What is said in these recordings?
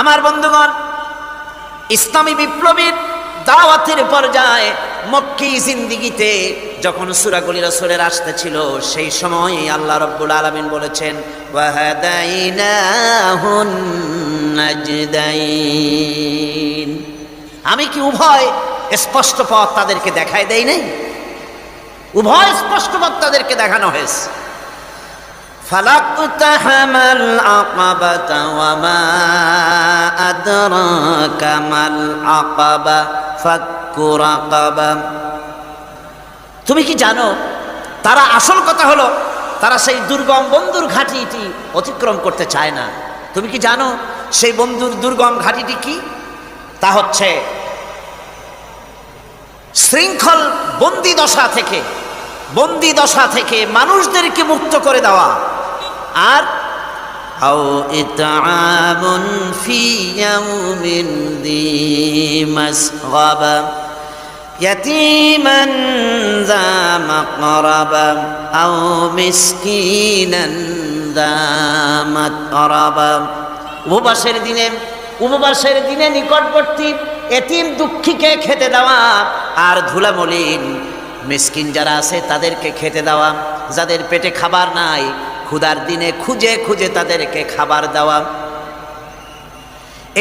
আমার বন্ধুগণ, ইসলামী বিপ্লবীর দাওয়াতের পর্যায়ে মক্কি জিন্দেগিতে যখন সূরাগুলি রাসূলের আসতেছিল, সেই সময় আল্লাহ রাব্বুল আলামিন বলেছেন, ওয়াহাদাইনাহুন নাজদাইন। আমি কি উভয় স্পষ্ট পথ তাদেরকে দেখাই দেই নাই? উভয় স্পষ্ট পথ তাদেরকে দেখানো হয়েছে। ফালাকতাহামাল আকাবাতা ওয়া মা আদরাকা মাল আকাবা ফাক্কু রাকাবা। তুমি কি জানো, তারা আসল কথা হলো তারা সেই দুর্গম বন্ধুর ঘাঁটিটি অতিক্রম করতে চায় না। তুমি কি জানো সেই বন্ধুর দুর্গম ঘাঁটিটি কি? তা হচ্ছে শৃঙ্খল বন্দি দশা থেকে মানুষদেরকে মুক্ত করে দেওয়া। আর আও ইতআমুন ফি ইয়াউমিন যী মাসগাবা ইয়াতীমান যা মাকরাবা আও মিসকিনান যা মাতরাবা। উপবাসের দিনে নিকটবর্তী এতিম দুঃখীকে খেতে দেওয়া, আর ধুলামলিন মিসকিন যারা আছে তাদেরকে খেতে দেওয়া। যাদের পেটে খাবার নাই, ক্ষুধার দিনে খুঁজে খুঁজে তাদেরকে খাবার দেওয়া।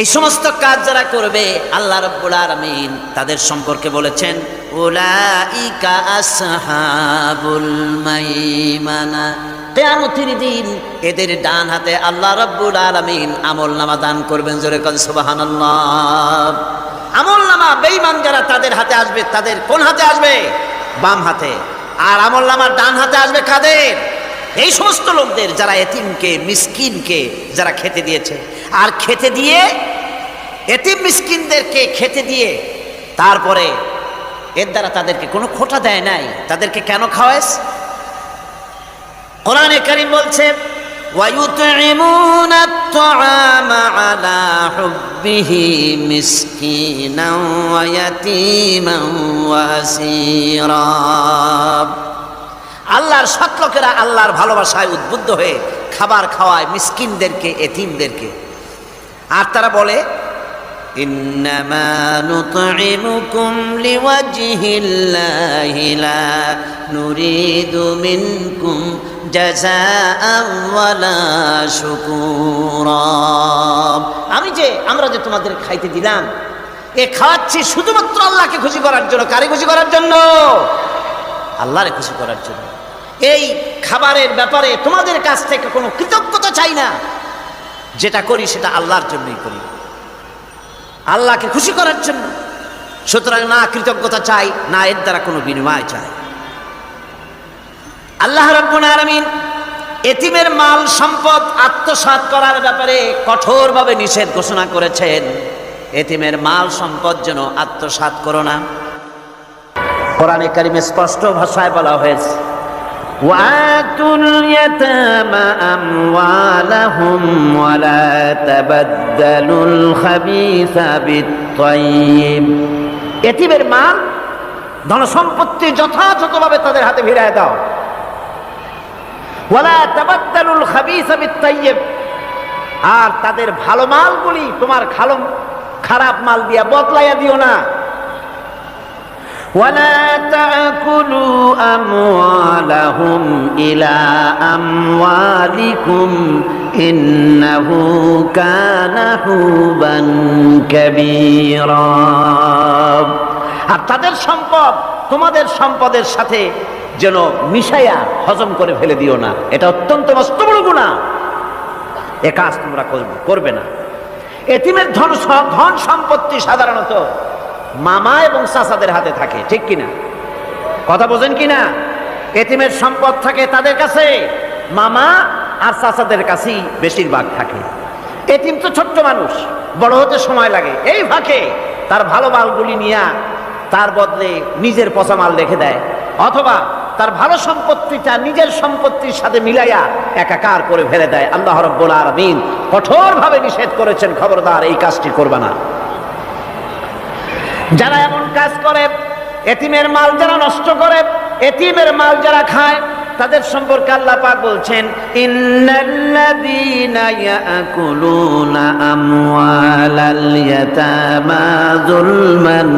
এই সমস্ত কাজ যারা করবে, আল্লাহ রাব্বুল আলামিন তাদের সম্পর্কে বলেছেন, উলাইকা আসহাবুল মাইমানা। কিয়ামতের দিন এদের ডান হাতে আল্লাহ রাব্বুল আলামিন আমলনামা দান করবেন। জোরে কোন সুবহানাল্লাহ। আমলনামা বেঈমান যারা তাদের হাতে আসবে, তাদের কোন হাতে আসবে? বাম হাতে। আর আমলনামার ডান হাতে আসবে কাদের? এই সমস্ত লোকদের যারা এতিমকে মিসকিনকে যারা খেতে দিয়েছে। আর খেতে দিয়ে এতিম মিসকিনদেরকে খেতে দিয়ে তারপরে এর দ্বারা তাদেরকে কোনো খোটা দেয় নাই। তাদেরকে কেন খাওয়াস? কোরআনে কারীম বলছে, ওয়ায়ুতঈমুনা আত-তাআমা আলা হুব্বিহি মিসকিনান ওয়া ইয়াতীমান ওয়া আসীরা। আল্লাহর সৎ লোকেরা আল্লাহর ভালোবাসায় উদ্বুদ্ধ হয়ে খাবার খাওয়ায় মিসকিনদেরকে, এতিমদেরকে। আর তারা বলে, ইন্নামা নুতঈমুকুম লিওয়াজহিল্লাহি লা নুরিদু মিনকুম জাযাআন ওয়ালা শুকুরা। আমরা যে তোমাদের খাইতে দিলাম, এ খাওয়াচ্ছি শুধুমাত্র আল্লাহকে খুশি করার জন্য। কারে খুশি করার জন্য? আল্লাহরে খুশি করার জন্য। এই খাবারের ব্যাপারে তোমাদের কাছ থেকে কোনো কৃতজ্ঞতা চাই না। যেটা করি সেটা আল্লাহর জন্যই করি, আল্লাহকে খুশি করার জন্য। সুতরাং না কৃতজ্ঞতা চাই, না এর দ্বারা কোনো বিনিময় চাই। আল্লাহ রাব্বুল আলামিন এতিমের মাল সম্পদ আত্মসাৎ করার ব্যাপারে কঠোরভাবে নিষেধ ঘোষণা করেছেন। এতিমের মাল সম্পদ যেন আত্মসাৎ করো না। কোরআনে কারিমে স্পষ্ট ভাষায় বলা হয়েছে, ওয়াতুল ইয়াতামা আমওয়ালাহুম ওয়া লা তাবাদদালুল খাবিসা বিত-তাইয়্যিব। এতিমের মাল ধন সম্পত্তি যথাযথভাবে তাদের হাতে ফিরিয়ে দাও। ওয়া লা তাবাদদালুল খাবিসা বিত-তাইয়্যিব। আর তাদের ভালো মালগুলি তোমার খারাপ মাল দিয়া বদলাইয়া দিও না। ولا تأكلوا أموالهم إلى أموالكم إنه كان حوبا كبيرا। আর তাদের সম্পদ তোমাদের সম্পদের সাথে যেন মিশাইয়া হজম করে ফেলে দিও না। এটা অত্যন্ত মস্ত বড় গুনাহ। এ কাজ তোমরা করবে না। এতিমের ধন সম্পত্তি সাধারণত মামা এবং চাচাদের হাতে থাকে, ঠিক কিনা? কথা বোঝেন কিনা? এতিমের সম্পদ থাকে তাদের কাছে, মামা আর চাচাদের কাছেই বেশিরভাগ থাকে। এতিম তো ছোট্ট মানুষ, বড় হতে সময় লাগে। এই ফাঁকে তার ভালো মালগুলি নিয়ে তার বদলে নিজের পচা মাল রেখে দেয়, অথবা তার ভালো সম্পত্তিটা নিজের সম্পত্তির সাথে মিলাইয়া একাকার করে ফেলে দেয়। আল্লাহ রাব্বুল আলামিন কঠোরভাবে নিষেধ করেছেন, খবরদার এই কাজটি করবে না। যারা এমন কাজ করে, এতিমের মাল যারা নষ্ট করে, এতিমের মাল যারা খায়, তাদের সম্পর্কে আল্লাহ পাক বলছেন, ইন্নাল্লাযীনা ইয়াকুলুনা আমওয়ালাল ইয়াতামা যুলমান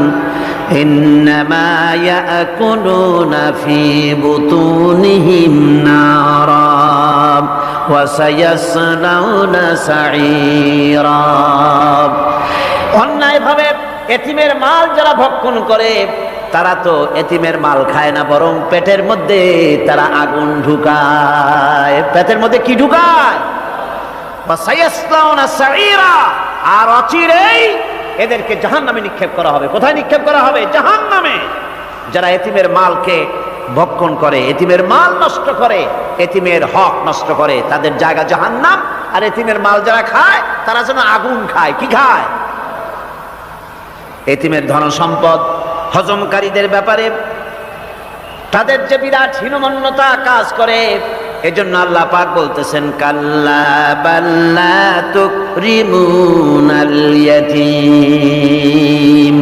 ইন্নামা ইয়াকুলুনা ফি বুতুনিহিম নারা ওয়া সায়াসলাউনা সাঈরা। অন্যায়ভাবে এতিমের মাল যারা ভক্ষণ করে তারা তো এতিমের মাল খায় না, বরং পেটের মধ্যে তারা আগুন ঢুকায়। পেটের মধ্যে কি ঢুকায়? আর অচিরেই এদেরকে জাহান্নামে নিক্ষেপ করা হবে। কোথায় নিক্ষেপ করা হবে? জাহান্নামে। যারা এতিমের মালকে ভক্ষণ করে, এতিমের মাল নষ্ট করে, এতিমের হক নষ্ট করে, তাদের জায়গা জাহান্নাম। আর এতিমের মাল যারা খায় তারা যেন আগুন খায়। কি খায়? এতিমের ধন সম্পদ হজমকারীদের ব্যাপারে তাদের যে বিরাট হীনমন্যতা কাজ করে, এজন্য আল্লাহ পাক বলতেছেন, কাল্লা বাল্লা তুকরিমুনাল ইয়াতীম।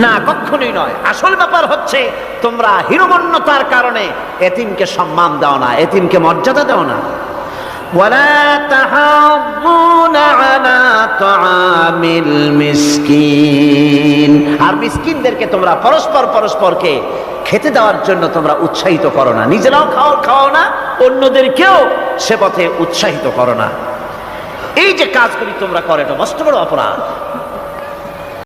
না, কখনোই নয়। আসল ব্যাপার হচ্ছে তোমরা হীনমন্যতার কারণে এতিমকে সম্মান দাও না, এতিমকে মর্যাদা দাও না। ওয়ালা তাহাদ্দুনা আলা তাআমিল মিসকিন। আর মিসকিনদেরকে তোমরা পরস্পরকে খেতে দেওয়ার জন্য তোমরা উৎসাহিত করো না। নিজেরাও খাও না, অন্যদেরকেও সে পথে উৎসাহিত করো না। এই যে কাজগুলি তোমরা করো, এটা মস্ত বড় অপরাধ।